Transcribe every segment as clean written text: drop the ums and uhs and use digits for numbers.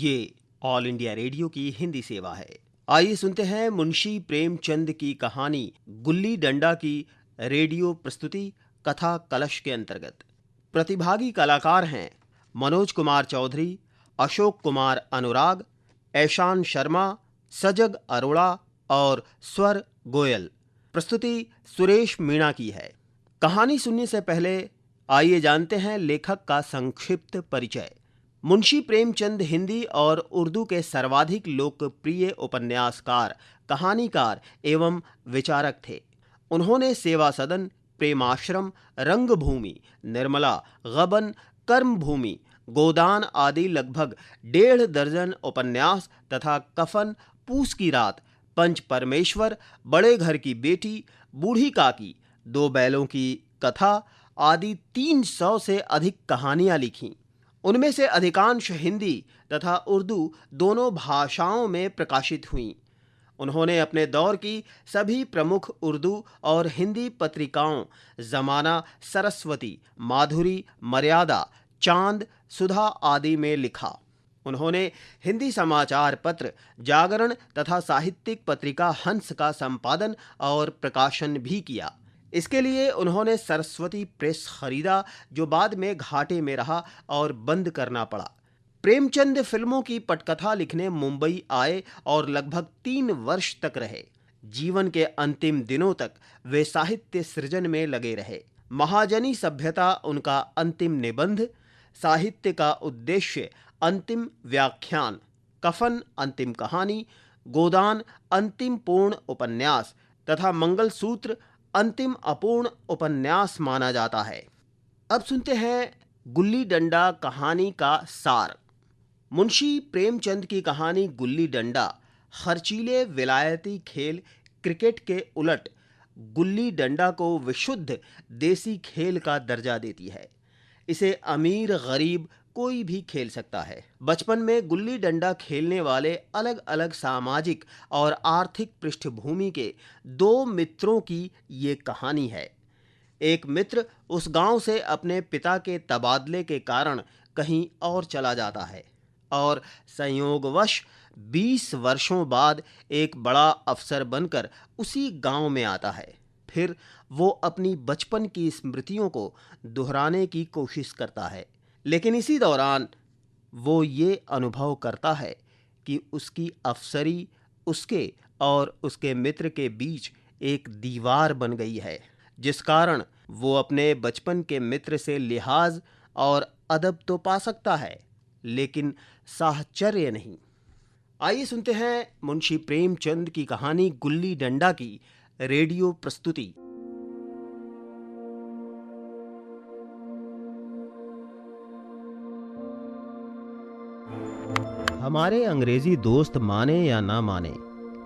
ये all India radio की हिंदी सेवा है। आइए सुनते हैं मुंशी प्रेमचंद की कहानी गुल्ली डंडा की रेडियो प्रस्तुति कथा कलश के अंतर्गत। प्रतिभागी कलाकार हैं मनोज कुमार चौधरी, अशोक कुमार अनुराग, ऐशान शर्मा, सजग अरोड़ा और स्वर गोयल। प्रस्तुति सुरेश मीणा की है। कहानी सुनने से पहले आइए जानते हैं लेखक का संक्षिप्त परिचय। मुंशी प्रेमचंद हिंदी और उर्दू के सर्वाधिक लोकप्रिय उपन्यासकार, कहानीकार एवं विचारक थे। उन्होंने सेवा सदन, प्रेमाश्रम, रंगभूमि, निर्मला, गबन, कर्मभूमि, गोदान आदि लगभग 1.5 दर्जन उपन्यास तथा कफन, पूस की रात, पंच परमेश्वर, बड़े घर की बेटी, बूढ़ी काकी, 2 बैलों की कथा आदि 300 से अधिक कहानियां लिखीं। उनमें से अधिकांश हिंदी तथा उर्दू दोनों भाषाओं में प्रकाशित हुईं। उन्होंने अपने दौर की सभी प्रमुख उर्दू और हिंदी पत्रिकाओं ज़माना, सरस्वती, माधुरी, मर्यादा, चांद, सुधा आदि में लिखा। उन्होंने हिंदी समाचार पत्र जागरण तथा साहित्यिक पत्रिका हंस का संपादन और प्रकाशन भी किया। इसके लिए उन्होंने सरस्वती प्रेस खरीदा, जो बाद में घाटे में रहा और बंद करना पड़ा। प्रेमचंद फिल्मों की पटकथा लिखने मुंबई आए और लगभग 3 वर्ष तक रहे। जीवन के अंतिम दिनों तक वे साहित्य सृजन में लगे रहे। महाजनी सभ्यता उनका अंतिम निबंध, साहित्य का उद्देश्य अंतिम व्याख्यान, कफन अंतिम कहानी, गोदान अंतिम पूर्ण उपन्यास तथा मंगलसूत्र अंतिम अपूर्ण उपन्यास माना जाता है। अब सुनते हैं गुल्ली डंडा कहानी का सार। मुंशी प्रेमचंद की कहानी गुल्ली डंडा खर्चीले विलायती खेल क्रिकेट के उलट गुल्ली डंडा को विशुद्ध देसी खेल का दर्जा देती है। इसे अमीर गरीब कोई भी खेल सकता है। बचपन में गुल्ली डंडा खेलने वाले अलग अलग सामाजिक और आर्थिक पृष्ठभूमि के 2 मित्रों की ये कहानी है। एक मित्र उस गांव से अपने पिता के तबादले के कारण कहीं और चला जाता है और संयोगवश 20 वर्षों बाद एक बड़ा अफसर बनकर उसी गांव में आता है। फिर वो अपनी बचपन की स्मृतियों को दोहराने की कोशिश करता है, लेकिन इसी दौरान वो ये अनुभव करता है कि उसकी अफसरी उसके और उसके मित्र के बीच एक दीवार बन गई है, जिस कारण वो अपने बचपन के मित्र से लिहाज और अदब तो पा सकता है, लेकिन साहचर्य नहीं। आइए सुनते हैं मुंशी प्रेमचंद की कहानी गुल्ली डंडा की रेडियो प्रस्तुति। हमारे अंग्रेजी दोस्त माने या ना माने,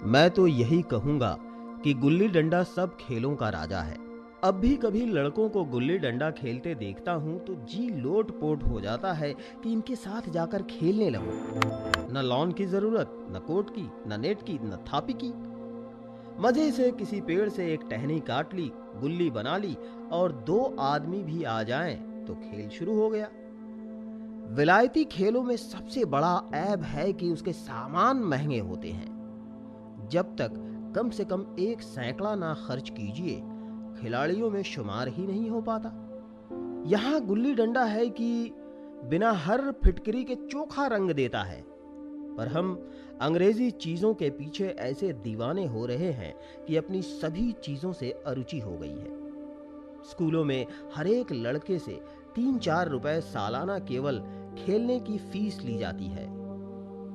मैं तो यही कहूंगा कि गुल्ली डंडा सब खेलों का राजा है। अब भी कभी लड़कों को गुल्ली डंडा खेलते देखता हूं तो जी लोट पोट हो जाता है कि इनके साथ जाकर खेलने लगूं। न लॉन की जरूरत, न कोर्ट की, न नेट की, न थापी की। मजे से किसी पेड़ से एक टहनी काट ली, गुल्ली बना ली और 2 आदमी भी आ जाएं तो खेल शुरू हो गया। विलायती खेलों में सबसे बड़ा ऐब है कि उसके सामान महंगे होते हैं। जब तक कम से कम 1 सैकड़ा ना खर्च कीजिए, खिलाड़ियों में शुमार ही नहीं हो पाता। यहां गुल्ली डंडा है कि बिना हर फिटकरी के चोखा रंग देता है, पर हम अंग्रेजी चीजों के पीछे ऐसे दीवाने हो रहे हैं कि अपनी सभी चीजों से अरुचि हो गई है। स्कूलों में हर एक लड़के से 3-4 रुपए सालाना केवल खेलने की फीस ली जाती है।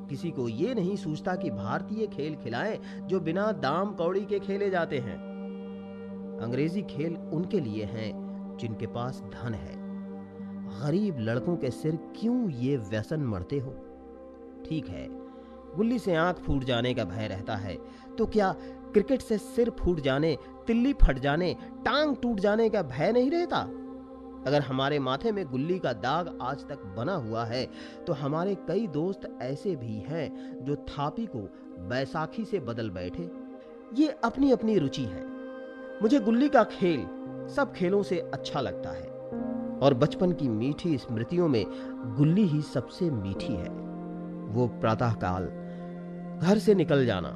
किसी को ये नहीं सूझता कि भारतीय खेल खिलाएं जो बिना दाम कौड़ी के खेले जाते हैं। अंग्रेजी खेल उनके लिए हैं जिनके पास धन है। गरीब लड़कों के सिर क्यों ये व्यसन मढ़ते हो? ठीक है, गुल्ली से आंख फूट जाने का भय रहता है, तो क्या क्रिकेट से सिर फूट जाने, तिल्ली फट जाने, टांग टूट जाने का भय नहीं रहता? अगर हमारे माथे में गुल्ली का दाग आज तक बना हुआ है तो हमारे कई दोस्त ऐसे भी हैं जो थापी को बैसाखी से बदल बैठे। ये अपनी अपनी रुचि है। मुझे गुल्ली का खेल सब खेलों से अच्छा लगता है और बचपन की मीठी स्मृतियों में गुल्ली ही सबसे मीठी है। वो प्रातःकाल घर से निकल जाना,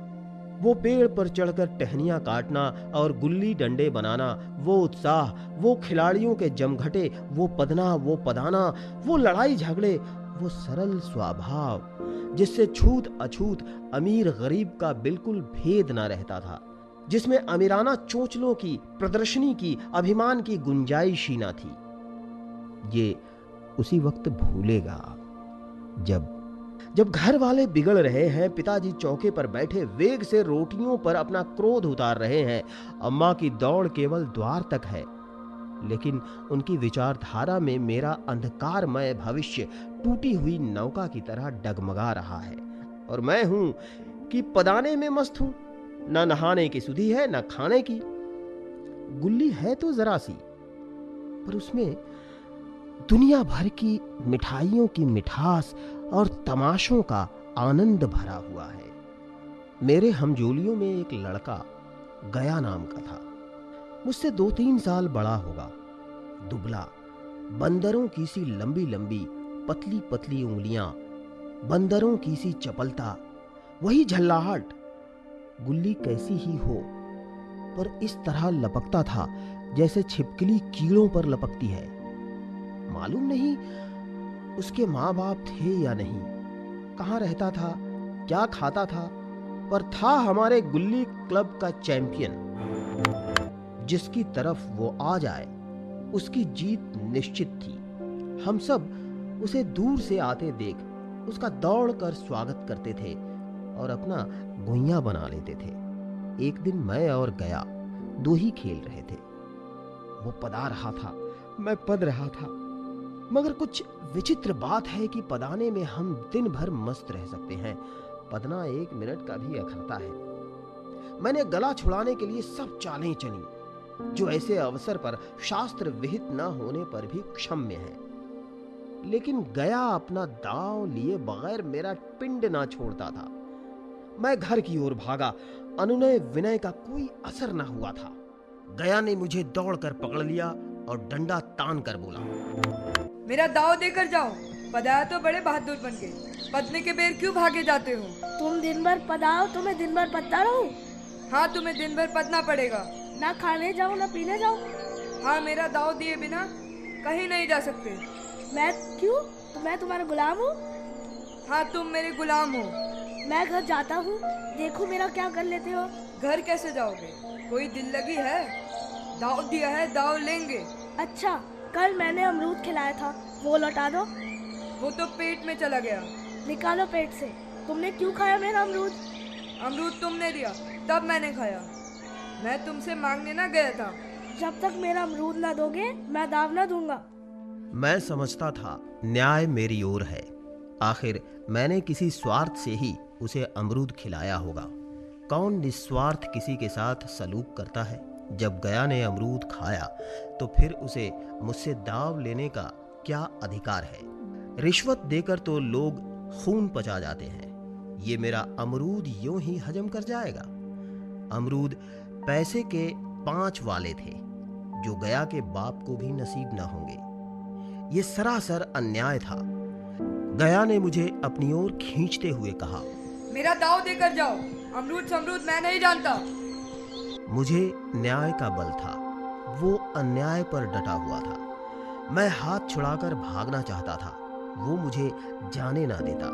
वो पेड़ पर चढ़कर टहनियां काटना और गुल्ली डंडे बनाना, वो उत्साह, वो खिलाड़ियों के जमघटे, वो पदना, वो पदाना, वो लड़ाई झगड़े, वो सरल स्वभाव जिससे छूत अछूत अमीर गरीब का बिल्कुल भेद न रहता था, जिसमें अमीराना चोंचलों की, प्रदर्शनी की, अभिमान की गुंजाइश ही न थी। ये उसी वक्त भूलेगा जब घर वाले बिगड़ रहे हैं, पिताजी चौके पर बैठे वेग से रोटियों पर अपना क्रोध उतार रहे हैं, अम्मा की दौड़ केवल द्वार तक है, लेकिन उनकी विचारधारा में मेरा अंधकारमय भविष्य टूटी हुई नौका की तरह डगमगा रहा है, और मैं हूं कि पदाने में मस्त हूं। न नहाने की सुधि है, न खाने की। गुल्ली है तो जरा सी, पर उसमें दुनिया भर की मिठाइयों की मिठास और तमाशों का आनंद भरा हुआ है। मेरे हमजोलियों में एक लड़का गया नाम का था। मुझसे 2-3 साल बड़ा होगा, दुबला, बंदरों की सी लंबी लंबी पतली पतली उंगलियां, बंदरों की सी चपलता, वही झल्लाहट। गुल्ली कैसी ही हो, पर इस तरह लपकता था जैसे छिपकली कीड़ों पर लपकती है। मालूम नहीं उसके माँ बाप थे या नहीं, कहाँ रहता था, क्या खाता था, पर था हमारे गुल्ली क्लब का चैंपियन। जिसकी तरफ वो आ जाए उसकी जीत निश्चित थी। हम सब उसे दूर से आते देख उसका दौड़ कर स्वागत करते थे और अपना गुइया बना लेते थे। एक दिन मैं और गया 2 ही खेल रहे थे। वो पदा रहा था, मैं पद रहा था, मगर कुछ विचित्र बात है कि पदाने में हम दिन भर मस्त रह सकते हैं, पदना 1 मिनट का भी अखरता है। मैंने गला छुड़ाने के लिए सब चालें चली जो ऐसे अवसर पर शास्त्र विहित न होने पर भी क्षम्य है, लेकिन गया अपना दांव लिए बगैर मेरा पिंड ना छोड़ता था। मैं घर की ओर भागा, अनुनय विनय का कोई असर न हुआ था। गया ने मुझे दौड़कर पकड़ लिया और डंडा तान कर बोला, मेरा दाव देकर जाओ। पदाया तो बड़े बहादुर बन गए, पदने के बेर क्यों भागे जाते हो? तुम दिन भर पदाओ, तुम्हें दिन भर पदता रहूं? हाँ, तुम्हें दिन भर पदना पड़ेगा। ना खाने जाओ ना पीने जाओ। हाँ, मेरा दाव दिए बिना कहीं नहीं जा सकते। मैं क्यों? तो मैं तुम्हारा गुलाम हूँ? हाँ, तुम मेरे गुलाम हो। मैं घर जाता हूँ, देखो मेरा क्या कर लेते हो। घर कैसे जाओगे? कोई दिल लगी है? दाव दिया है, दाव लेंगे। अच्छा, कल मैंने अमरूद खिलाया था, वो लौटा दो। वो तो पेट में चला गया। निकालो पेट से। तुमने क्यों खाया मेरा अमरूद? अमरूद तुमने दिया, तब मैंने खाया। मैं तुमसे मांगने ना गया था। जब तक मेरा अमरूद ना दोगे, मैं दाव ना दूंगा। मैं समझता था न्याय मेरी ओर है। आखिर मैंने किसी स्वार्थ से ही उसे अमरूद खिलाया होगा। कौन निस्वार्थ किसी के साथ सलूक करता है? जब गया ने अमरूद खाया तो फिर उसे मुझसे दाव लेने का क्या अधिकार है? रिश्वत देकर तो लोग खून पचा जाते हैं, ये मेरा अमरूद यूं ही हजम कर जाएगा? अमरूद पैसे के 5 वाले थे जो गया के बाप को भी नसीब न होंगे। ये सरासर अन्याय था। गया ने मुझे अपनी ओर खींचते हुए कहा, मेरा दाव देकर जाओ। अमरूद समरूद मैं नहीं जानता। मुझे न्याय का बल था, वो अन्याय पर डटा हुआ था। मैं हाथ छुड़ाकर भागना चाहता था, वो मुझे जाने ना देता।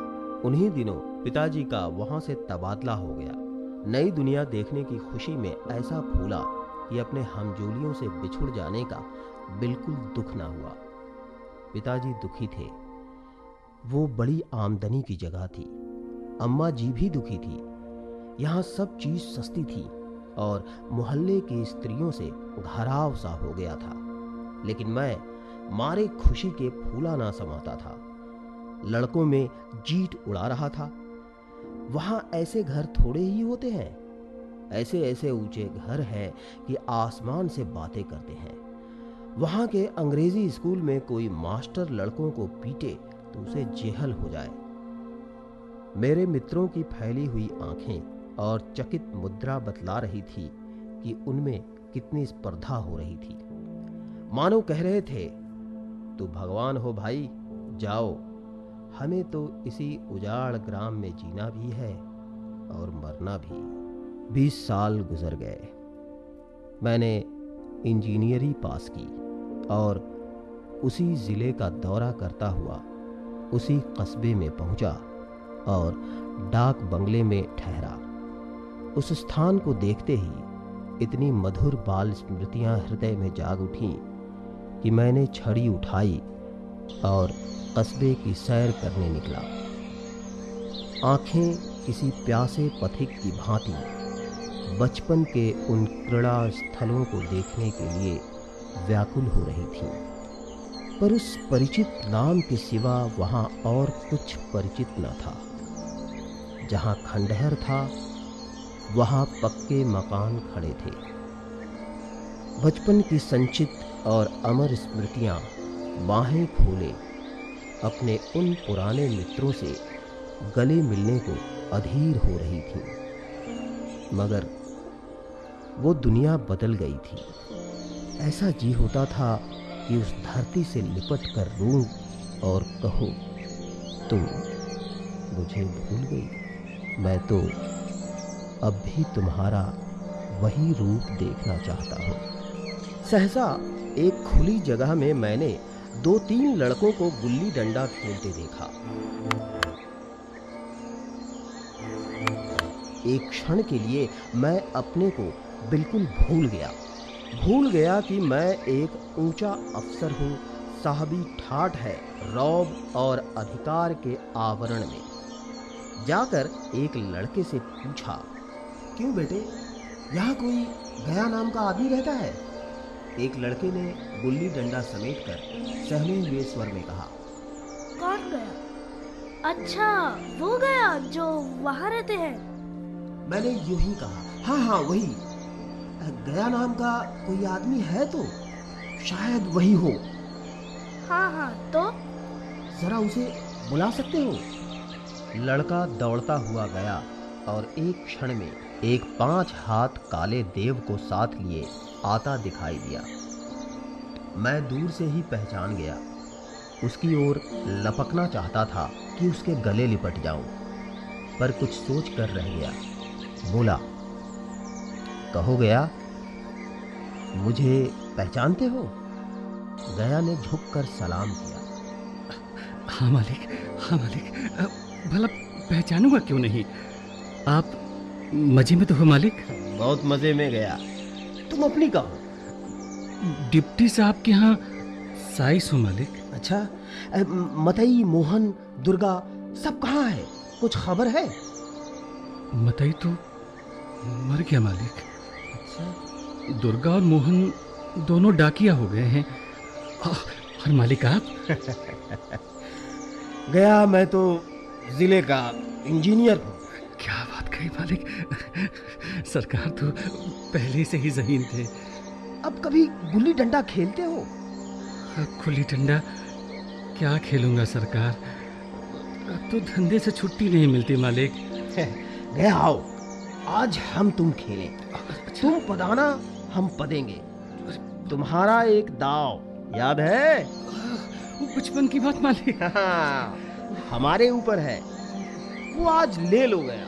उन्हीं दिनों पिताजी का वहां से तबादला हो गया। नई दुनिया देखने की खुशी में ऐसा फूला कि अपने हमजोलियों से बिछुड़ जाने का बिल्कुल दुख ना हुआ। पिताजी दुखी थे। वो बड़ी आमदनी की जगह थी। अम्मा जी भी दुखी थी। यहाँ सब चीज सस्ती थी और मोहल्ले की स्त्रियों से घराव सा हो गया था। लेकिन मैं मारे खुशी के फूला ना समाता था। लड़कों में जीट उड़ा रहा था। वहां ऐसे घर थोड़े ही होते हैं। ऐसे ऐसे ऊंचे घर हैं कि आसमान से बातें करते हैं। वहां के अंग्रेजी स्कूल में कोई मास्टर लड़कों को पीटे तो उसे जेहल हो जाए। मेरे मित्रों की फैली हुई आंखें और चकित मुद्रा बतला रही थी कि उनमें कितनी स्पर्धा हो रही थी। मानो कह रहे थे, तू भगवान हो भाई, जाओ हमें तो इसी उजाड़ ग्राम में जीना भी है और मरना भी। 20 साल गुजर गए। मैंने इंजीनियरिंग पास की और उसी ज़िले का दौरा करता हुआ उसी कस्बे में पहुंचा और डाक बंगले में ठहरा। उस स्थान को देखते ही इतनी मधुर बाल स्मृतियां हृदय में जाग उठीं कि मैंने छड़ी उठाई और कस्बे की सैर करने निकला। आंखें किसी प्यासे पथिक की भांति बचपन के उन क्रीड़ा स्थलों को देखने के लिए व्याकुल हो रही थीं, पर उस परिचित नाम के सिवा वहां और कुछ परिचित न था। जहां खंडहर था वहां पक्के मकान खड़े थे। बचपन की संचित और अमर स्मृतियां बाहें खोले अपने उन पुराने मित्रों से गले मिलने को अधीर हो रही थीं, मगर वो दुनिया बदल गई थी। ऐसा जी होता था कि उस धरती से लिपट कर रूं और कहो, तुम मुझे भूल गई। मैं तो अब भी तुम्हारा वही रूप देखना चाहता हूँ। सहसा एक खुली जगह में मैंने 2-3 लड़कों को गुल्ली डंडा खेलते देखा। एक क्षण के लिए मैं अपने को बिल्कुल भूल गया कि मैं एक ऊंचा अफसर हूँ। साहबी ठाठ है रौब और अधिकार के आवरण में। जाकर एक लड़के से पूछा, क्यों बेटे, यहाँ कोई गया नाम का आदमी रहता है? एक लड़के ने गुल्ली डंडा समेटकर सहमे हुए स्वर में कहा, कौन गया? अच्छा, वो गया जो वहाँ रहते हैं। मैंने यूं ही कहा, हाँ वही। गया नाम का कोई आदमी है तो शायद वही हो। हाँ, तो जरा उसे बुला सकते हो? लड़का दौड़ता हुआ गया और एक क्षण में एक 5 हाथ काले देव को साथ लिए आता दिखाई दिया। मैं दूर से ही पहचान गया। उसकी ओर लपकना चाहता था कि उसके गले लिपट जाऊं, पर कुछ सोच कर रह गया। बोला, कहो गया, मुझे पहचानते हो? गया ने झुककर सलाम किया। हाँ मालिक, भला पहचानूंगा क्यों नहीं। आप मजे में तो हो मालिक? बहुत मजे में गया। तुम अपनी कहो? डिप्टी साहब के यहाँ साइस हो मालिक। अच्छा, मतई, मोहन, दुर्गा सब कहाँ है? कुछ खबर है? मतई तो मर गया मालिक। अच्छा। दुर्गा और मोहन दोनों डाकिया हो गए हैं। और मालिक आप? गया, मैं तो जिले का इंजीनियर हूँ। क्या बात कही मालिक, सरकार तो पहले से ही ज़हीन थे। अब कभी गुल्ली डंडा खेलते हो? गुल्ली डंडा क्या खेलूंगा सरकार, अब तो धंधे से छुट्टी नहीं मिलती मालिक। गया, आओ आज हम तुम खेलें। तुम पदाना, हम पदेंगे। तुम्हारा एक दाव याद है? वो बचपन की बात मालिक। हमारे ऊपर है, वो आज ले लो गया।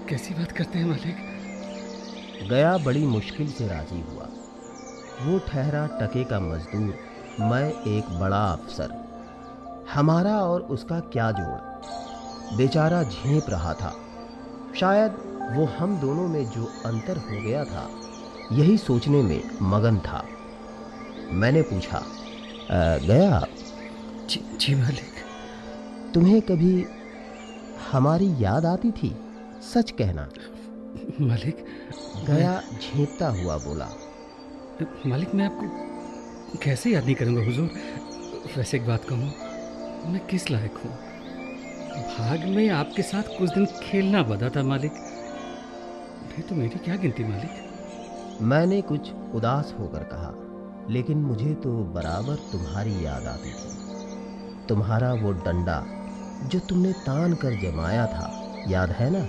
कैसी बात करते हैं मालिक? गया बड़ी मुश्किल से राजी हुआ। वो ठहरा टके का मजदूर, मैं एक बड़ा अफसर। हमारा और उसका क्या जोड़? बेचारा झेप रहा था। शायद वो हम दोनों में जो अंतर हो गया था यही सोचने में मगन था। मैंने पूछा, गया, जी मालिक। तुम्हें कभी हमारी याद आती थी? सच कहना। मालिक। गया झेंपता हुआ बोला, मालिक मैं आपको कैसे याद नहीं करूंगा हुजूर। वैसे एक बात कहूँ, मैं किस लायक हूँ? भाग में आपके साथ कुछ दिन खेलना बदा था मालिक, नहीं तो मेरी क्या गिनती मालिक। मैंने कुछ उदास होकर कहा, लेकिन मुझे तो बराबर तुम्हारी याद आती थी। तुम्हारा वो डंडा जो तुमने तान कर जमाया था, याद है ना?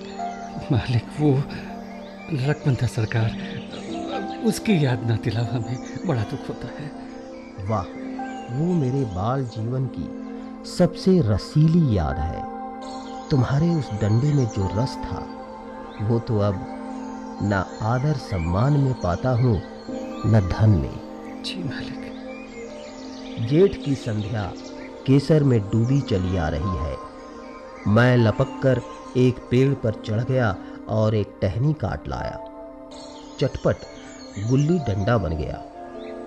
मालिक वो लड़कपन था सरकार, उसकी याद ना दिलावा में बड़ा दुख होता है। वाह, वो मेरे बाल जीवन की सबसे रसीली याद है। तुम्हारे उस डंडे में जो रस था वो तो अब न आदर सम्मान में पाता हूँ न धन में। जी मालिक। जेठ की संध्या केसर में डूबी चली आ रही है। मैं लपककर एक पेड़ पर चढ़ गया और एक टहनी काट लाया। चटपट गुल्ली डंडा बन गया।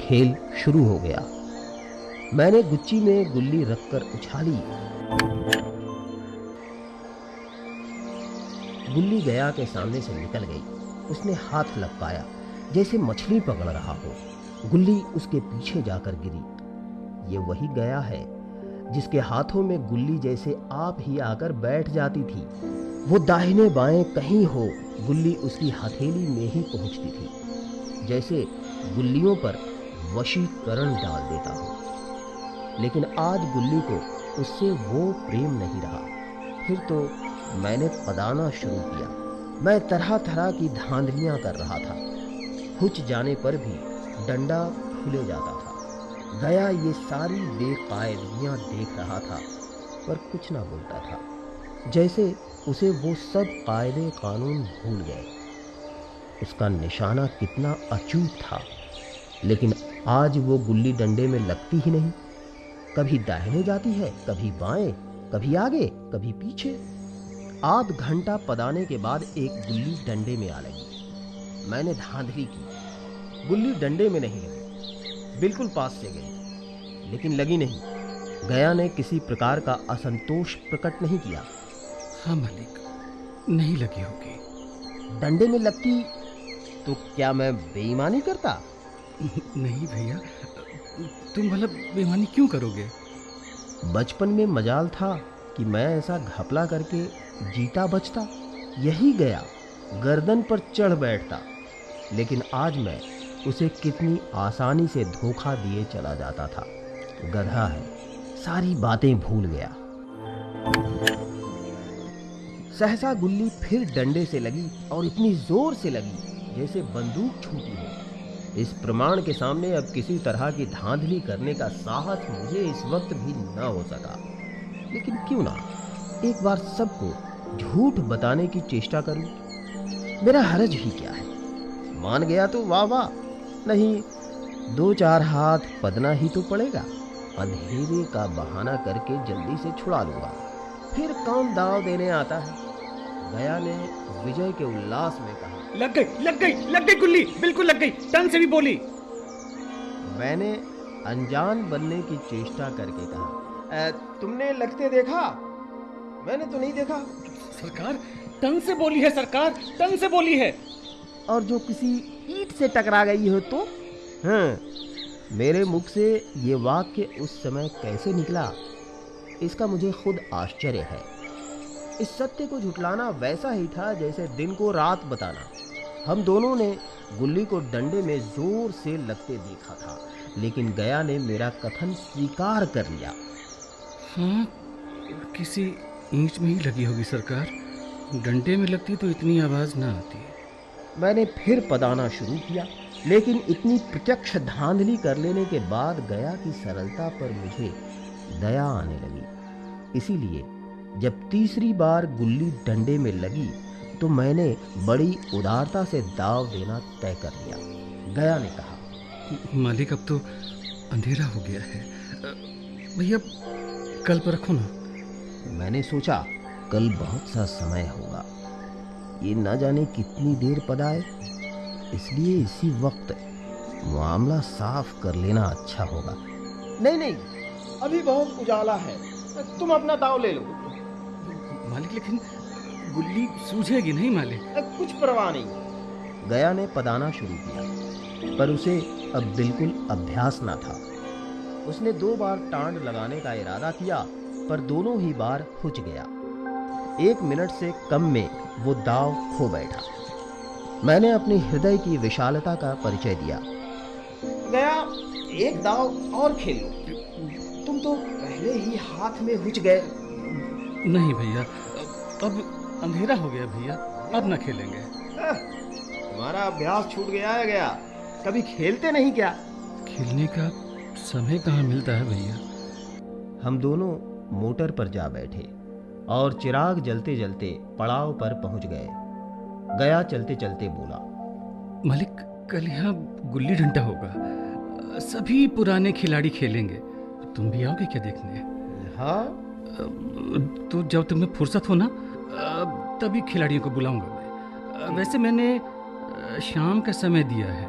खेल शुरू हो गया। मैंने गुच्ची में गुल्ली रखकर उछाली। गुल्ली गया के सामने से निकल गई। उसने हाथ लपकाया जैसे मछली पकड़ रहा हो। गुल्ली उसके पीछे जाकर गिरी। ये वही गया है जिसके हाथों में गुल्ली जैसे आप ही आकर बैठ जाती थी। वो दाहिने बाएं कहीं हो, गुल्ली उसकी हथेली में ही पहुंचती थी, जैसे गुल्लियों पर वशीकरण डाल देता हो। लेकिन आज गुल्ली को उससे वो प्रेम नहीं रहा। फिर तो मैंने पदाना शुरू किया। मैं तरह तरह की धांधलियां कर रहा था। हुच जाने पर भी डंडा खुले जाता था। गया ये सारी बेकायदगियां देख रहा था पर कुछ ना बोलता था, जैसे उसे वो सब कायदे कानून भूल गए। उसका निशाना कितना अचूक था, लेकिन आज वो गुल्ली डंडे में लगती ही नहीं। कभी दाहिने जाती है, कभी बाएं, कभी आगे, कभी पीछे। आध घंटा पदाने के बाद एक गुल्ली डंडे में आ लगी। मैंने धांधली की। गुल्ली डंडे में नहीं लगी, बिल्कुल पास से गई, लेकिन लगी नहीं। गया ने किसी प्रकार का असंतोष प्रकट नहीं किया। हाँ मालिक, नहीं लगी होगी। डंडे में लगती तो क्या मैं बेईमानी करता? नहीं भैया, तुम भला बेईमानी क्यों करोगे? बचपन में मजाल था कि मैं ऐसा घपला करके जीता बचता। यही गया गर्दन पर चढ़ बैठता, लेकिन आज मैं उसे कितनी आसानी से धोखा दिए चला जाता था। गधा है, सारी बातें भूल गया। सहसा गुल्ली फिर डंडे से लगी और इतनी जोर से लगी जैसे बंदूक छूटी हो। इस प्रमाण के सामने अब किसी तरह की धांधली करने का साहस मुझे इस वक्त भी न हो सका। लेकिन क्यों ना एक बार सबको झूठ बताने की चेष्टा करूं। मेरा हरज भी क्या है। मान गया तो वाह वाह, नहीं 2-4 हाथ पदना ही तो पड़ेगा। अंधेरे का बहाना करके जल्दी से छुड़ा लूंगा। फिर कौन दाव देने आता है? गया ने विजय के उल्लास में कहा, लग गई, लग गई, लग गई गुल्ली, बिल्कुल लग गई, टंग से भी बोली। मैंने अनजान बनने की चेष्टा करके कहा, तुमने लगते देखा? मैंने तो नहीं देखा। सरकार, टंग से बोली है सरकार, टंग से बोली है। और जो किसी ईंट से टकरा गई हो तो? हाँ, मेरे मुख से ये वाक्य उस समय कैसे निकला, इसका मुझे खुद आश्चर्य है। इस सत्य को झुटलाना वैसा ही था जैसे दिन को रात बताना। हम दोनों ने गुल्ली को डंडे में जोर से लगते देखा था, लेकिन गया ने मेरा कथन स्वीकार कर लिया। हाँ, किसी ईंट में ही लगी होगी सरकार। डंडे में लगती तो इतनी आवाज ना आती। मैंने फिर पदाना शुरू किया, लेकिन इतनी प्रत्यक्ष धांधली कर लेने के बाद गया की सरलता पर मुझे दया आने लगी। इसीलिए जब तीसरी बार गुल्ली डंडे में लगी तो मैंने बड़ी उदारता से दाव देना तय कर लिया। गया ने कहा, मालिक अब तो अंधेरा हो गया है, भैया कल पर रखो ना। मैंने सोचा कल बहुत सा समय होगा, ये न जाने कितनी देर पदाए, इसलिए इसी वक्त मामला साफ कर लेना अच्छा होगा। नहीं नहीं, अभी बहुत उजाला है, तुम अपना दाव ले लो। मालिक लेकिन गुल्ली सूझेगी नहीं मालिक। कुछ परवाह नहीं। गया ने पदाना शुरू किया, पर उसे अब बिल्कुल अभ्यास न था। उसने 2 बार टांड लगाने का इरादा किया, पर दोनों ही बार हुच गया। 1 मिनट से कम में वो दाव खो बैठा। मैंने अपने हृदय की विशालता का परिचय दिया। गया, एक दाव और खेल लो, तुम तो पहले ही हाथ में हुच गए। नहीं भैया, अब अंधेरा हो गया भैया, अब ना खेलेंगे। तुम्हारा अभ्यास छूट गया है गया, कभी खेलते नहीं क्या? खेलने का समय कहाँ मिलता है भैया। हम दोनों मोटर पर जा बैठे और चिराग जलते जलते पड़ाव पर पहुंच गए। गया चलते चलते बोला, मालिक कल यहाँ गुल्ली डंडा होगा, सभी पुराने खिलाड़ी खेलेंगे, तुम भी आओगे क्या देखने? हाँ, तो जब तुम्हें फुर्सत हो ना तभी खिलाड़ियों को बुलाऊंगा मैं। वैसे मैंने शाम का समय दिया है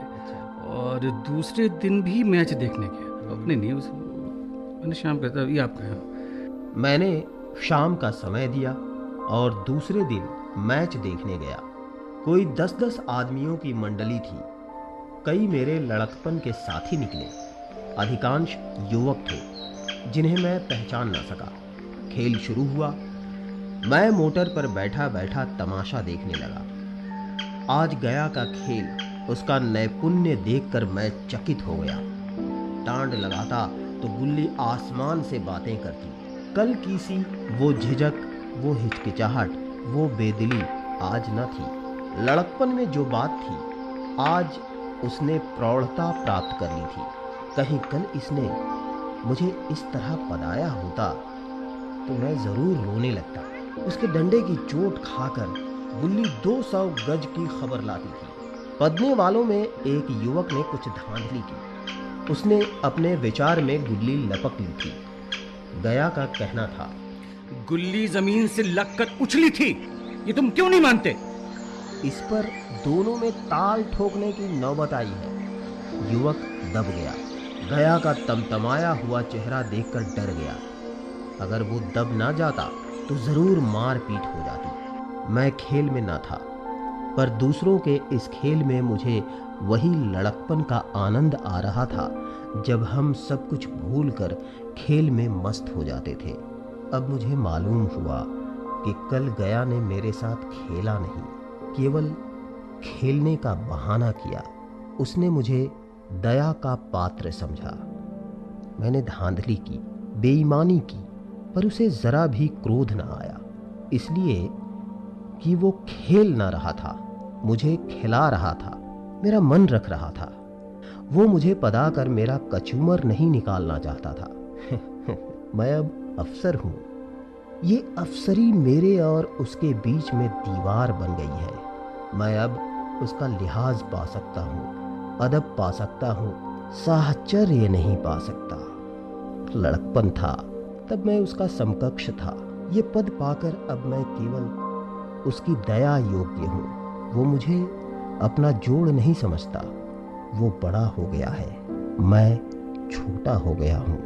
और दूसरे दिन भी मैच देखने के अपने न्यूज़ मैंने शाम का, ये आपका है। मैंने शाम का समय दिया और दूसरे दिन मैच देखने गया। कोई 10-10 आदमियों की मंडली थी। कई मेरे लड़कपन के साथी निकले। अधिकांश युवक थे जिन्हें मैं पहचान न सका। खेल शुरू हुआ। मैं मोटर पर बैठा बैठा तमाशा देखने लगा। आज गया का खेल, उसका नैपुण्य देखकर मैं चकित हो गया। टांड लगाता तो गुल्ली आसमान से बातें करती। कल की सी वो झिझक, वो हिचकिचाहट, वो बेदिली आज न थी। लड़कपन में जो बात थी आज उसने प्रौढ़ता प्राप्त कर ली थी। कहीं कल इसने मुझे इस तरह पदाया होता तो मैं जरूर रोने लगता। उसके डंडे की चोट खाकर गुल्ली 200 गज की खबर लाती थी। पदने वालों में एक युवक ने कुछ धांधली की। उसने अपने विचार में गुल्ली लपक ली थी। गया का कहना था, गुल्ली जमीन से लगकर उछली थी, ये तुम क्यों नहीं मानते? इस पर दोनों में ताल ठोकने की नौबत आई है। युवक दब गया। गया का तमतमाया हुआ चेहरा देखकर डर गया। अगर वो दब ना जाता तो जरूर मार पीट हो जाती। मैं खेल में ना था, पर दूसरों के इस खेल में मुझे वही लड़कपन का आनंद आ रहा था जब हम सब कुछ भूलकर खेल में मस्त हो जाते थे। अब मुझे मालूम हुआ कि कल गया ने मेरे साथ खेला नहीं, केवल खेलने का बहाना किया। उसने मुझे दया का पात्र समझा। मैंने धांधली की, बेईमानी की, पर उसे जरा भी क्रोध न आया, इसलिए कि वो खेल ना रहा था, मुझे खिला रहा था, मेरा मन रख रहा था। वो मुझे पदा कर मेरा कचूमर नहीं निकालना चाहता था। मैं अब अफसर हूं। ये अफसरी मेरे और उसके बीच में दीवार बन गई है। मैं अब उसका लिहाज पा सकता हूँ, अदब पा सकता हूँ, साहचर्य नहीं पा सकता। लड़कपन था तब मैं उसका समकक्ष था। ये पद पाकर अब मैं केवल उसकी दया योग्य हूँ। वो मुझे अपना जोड़ नहीं समझता। वो बड़ा हो गया है, मैं छोटा हो गया हूँ।